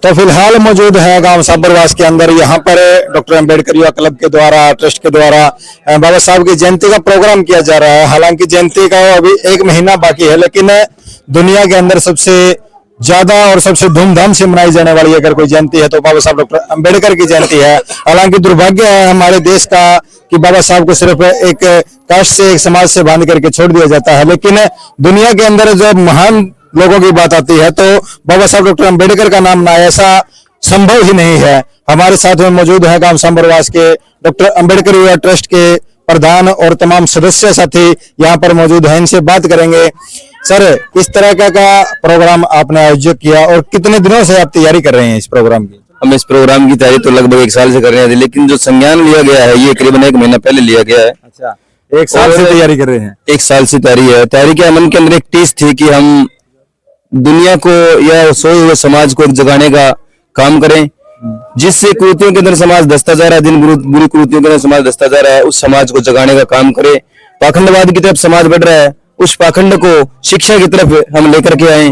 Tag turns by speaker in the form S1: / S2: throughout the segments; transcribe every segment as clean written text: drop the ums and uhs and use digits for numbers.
S1: तो फिलहाल मौजूद है गांव साबरवास के अंदर। यहाँ पर डॉक्टर अंबेडकर युवा क्लब के द्वारा, ट्रस्ट के द्वारा बाबा साहब की जयंती का प्रोग्राम किया जा रहा है। हालांकि जयंती का अभी 1 महीना बाकी है, लेकिन दुनिया के अंदर सबसे ज्यादा और सबसे धूमधाम से मनाई जाने वाली अगर कोई जयंती है तो बाबा साहब डॉक्टर अंबेडकर की जयंती है। हालांकि दुर्भाग्य है हमारे देश का कि बाबा साहब को सिर्फ एक कास्ट से, एक समाज से बांध करके छोड़ दिया जाता है, लेकिन दुनिया के अंदर जब महान लोगों की बात आती है तो बाबा साहब डॉक्टर अंबेडकर का नाम ना, ऐसा संभव ही नहीं है। हमारे साथ में मौजूद है गांव साबरवास के डॉक्टर अंबेडकर युवा ट्रस्ट के प्रधान और तमाम सदस्य साथी यहाँ पर मौजूद हैं। इनसे बात करेंगे। सर, किस तरह का प्रोग्राम आपने आयोजित किया और कितने दिनों से आप तैयारी कर रहे हैं इस प्रोग्राम की?
S2: हम इस प्रोग्राम की तैयारी तो लगभग 1 साल से कर रहे हैं, लेकिन जो संज्ञान लिया गया है ये करीबन 1 महीना पहले लिया गया है।
S1: अच्छा, 1 साल से तैयारी कर रहे हैं?
S2: 1 साल से तैयारी है। तैयारी के मन के अंदर एक टीस थी कि हम दुनिया को या सोए हुए समाज को जगाने का काम करें, जिससे कुरीतियों के अंदर समाज दसता जा रहा है, दिन बुरी कुरीतियों के अंदर समाज दसता जा रहा है, उस समाज को जगाने का काम करें। पाखंडवाद की तरफ समाज बढ़ रहा है, उस पाखंड को शिक्षा की तरफ हम लेकर के आए,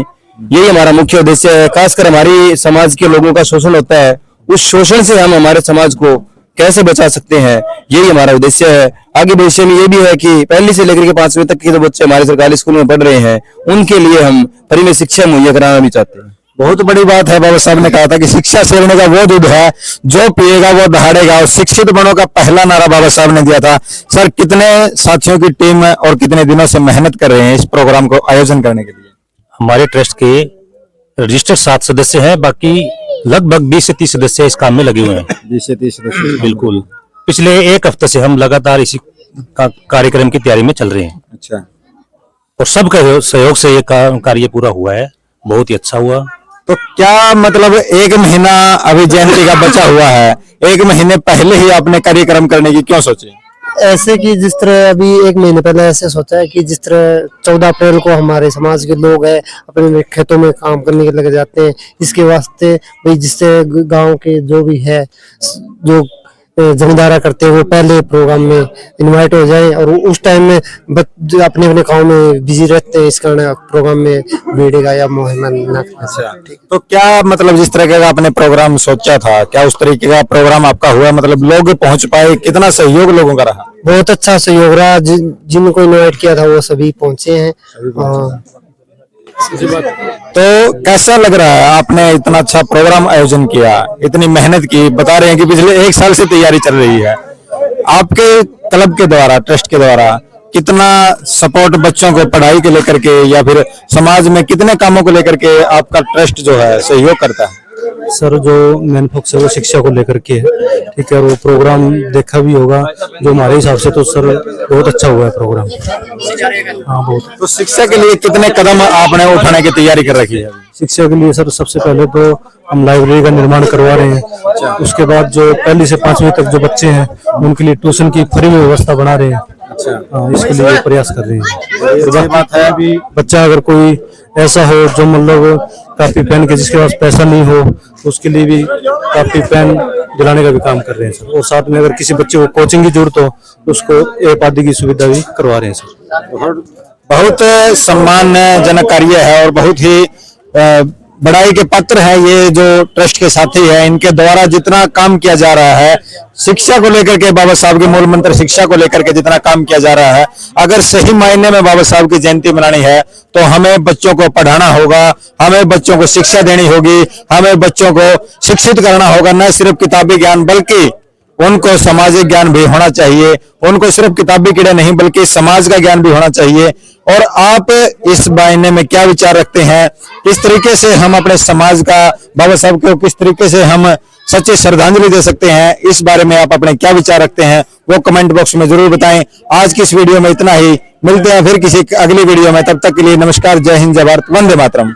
S2: यही हमारा मुख्य उद्देश्य है। खासकर हमारी समाज के लोगों का शोषण होता है, उस शोषण से हम हमारे समाज को कैसे बचा सकते हैं, यही हमारा उद्देश्य है। आगे भविष्य में ये भी है कि पहली से लेकर के 5वीं तक के जो बच्चे हमारे सरकारी स्कूल में पढ़ रहे हैं उनके लिए हम फ्री में शिक्षा मुहैया कराना भी चाहते हैं।
S1: बहुत बड़ी बात है। बाबा साहब ने कहा था कि शिक्षा सेवने का वो दूध है जो पिएगा वो दहाड़ेगा, और शिक्षित बनों का पहला नारा बाबा साहब ने दिया था। सर, कितने साथियों की टीम और कितने दिनों से मेहनत कर रहे हैं इस प्रोग्राम को आयोजन करने के लिए?
S3: हमारे ट्रस्ट के रजिस्टर्ड 7 सदस्य हैं, बाकी लगभग 20 से 30 सदस्य इस काम में लगे हुए हैं।
S1: 20 से 30 सदस्य?
S3: बिल्कुल। पिछले 1 हफ्ते से हम लगातार इसी कार्यक्रम की तैयारी में चल रहे हैं।
S1: अच्छा।
S3: और सबका सहयोग से ये कार्य पूरा हुआ है, बहुत ही अच्छा हुआ।
S1: तो क्या मतलब 1 महीना अभी जयंती का बचा हुआ है, 1 महीने पहले ही आपने कार्यक्रम करने की क्यों सोचे?
S4: ऐसे कि जिस तरह अभी 1 महीने पहले ऐसे सोचा है कि जिस तरह 14 अप्रैल को हमारे समाज के लोग हैं अपने खेतों में काम करने के लगे जाते हैं, इसके वास्ते भाई जिससे गांव के जो भी है जो जमींदारा करते हैं वो पहले प्रोग्राम में इनवाइट हो जाए, और उस टाइम में अपने अपने काम में बिजी रहते हैं, इस कारण प्रोग्राम में भीड़ेगा या मुहिम।
S1: अच्छा, तो क्या मतलब जिस तरह का आपने प्रोग्राम सोचा था, क्या उस तरीके का प्रोग्राम आपका हुआ? मतलब लोग पहुंच पाए? कितना सहयोग लोगों का रहा?
S4: बहुत अच्छा सहयोग रहा। जिनको इनवाइट किया था वो सभी पहुंचे हैं।
S1: तो कैसा लग रहा है, आपने इतना अच्छा प्रोग्राम आयोजन किया, इतनी मेहनत की, बता रहे हैं कि पिछले 1 साल से तैयारी चल रही है, आपके क्लब के द्वारा, ट्रस्ट के द्वारा कितना सपोर्ट बच्चों को पढ़ाई के लेकर के या फिर समाज में कितने कामों को लेकर के आपका ट्रस्ट जो है सहयोग करता है?
S5: सर, जो मेन फोकस है वो शिक्षा को लेकर के है, ठीक है। वो प्रोग्राम देखा भी होगा, जो हमारे हिसाब से तो सर बहुत अच्छा हुआ है प्रोग्राम। हाँ, बहुत।
S1: तो शिक्षा के लिए कितने कदम आपने उठाने की तैयारी कर रखी है?
S5: शिक्षा के लिए सर सबसे पहले तो हम लाइब्रेरी का निर्माण करवा रहे हैं। उसके बाद जो 1ली से 5वीं तक जो बच्चे हैं उनके लिए ट्यूशन की फ्री व्यवस्था बना रहे हैं। इसके लिए प्रयास कर रहे हैं।
S1: बात है
S5: अभी बच्चा अगर कोई ऐसा हो जो मतलब कापी पेन के जिसके पास पैसा नहीं हो, तो उसके लिए भी कापी पेन दिलाने का भी काम कर रहे हैं सर। और साथ में अगर किसी बच्चे को कोचिंग की जरूरत हो तो उसको ऐप आदि की सुविधा भी करवा रहे हैं सर।
S1: बहुत सम्मानजनक कार्य है और बहुत ही बड़ाई के पात्र है ये जो ट्रस्ट के साथी है। इनके द्वारा जितना काम किया जा रहा है शिक्षा को लेकर के, बाबा साहब के मूल मंत्र शिक्षा को लेकर के जितना काम किया जा रहा है, अगर सही मायने में बाबा साहब की जयंती मनानी है तो हमें बच्चों को पढ़ाना होगा, हमें बच्चों को शिक्षा देनी होगी, हमें बच्चों को शिक्षित करना होगा। न सिर्फ किताबी ज्ञान बल्कि उनको सामाजिक ज्ञान भी होना चाहिए। उनको सिर्फ किताबी कीड़े नहीं बल्कि समाज का ज्ञान भी होना चाहिए। और आप इस मायने में क्या विचार रखते हैं, किस तरीके से हम अपने समाज का, बाबा साहब को किस तरीके से हम सच्ची श्रद्धांजलि दे सकते हैं, इस बारे में आप अपने क्या विचार रखते हैं वो कमेंट बॉक्स में जरूर बताएं। आज की इस वीडियो में इतना ही, मिलते हैं फिर किसी अगली वीडियो में। तब तक के लिए नमस्कार, जय हिंद, जय भारत, वंदे मातरम।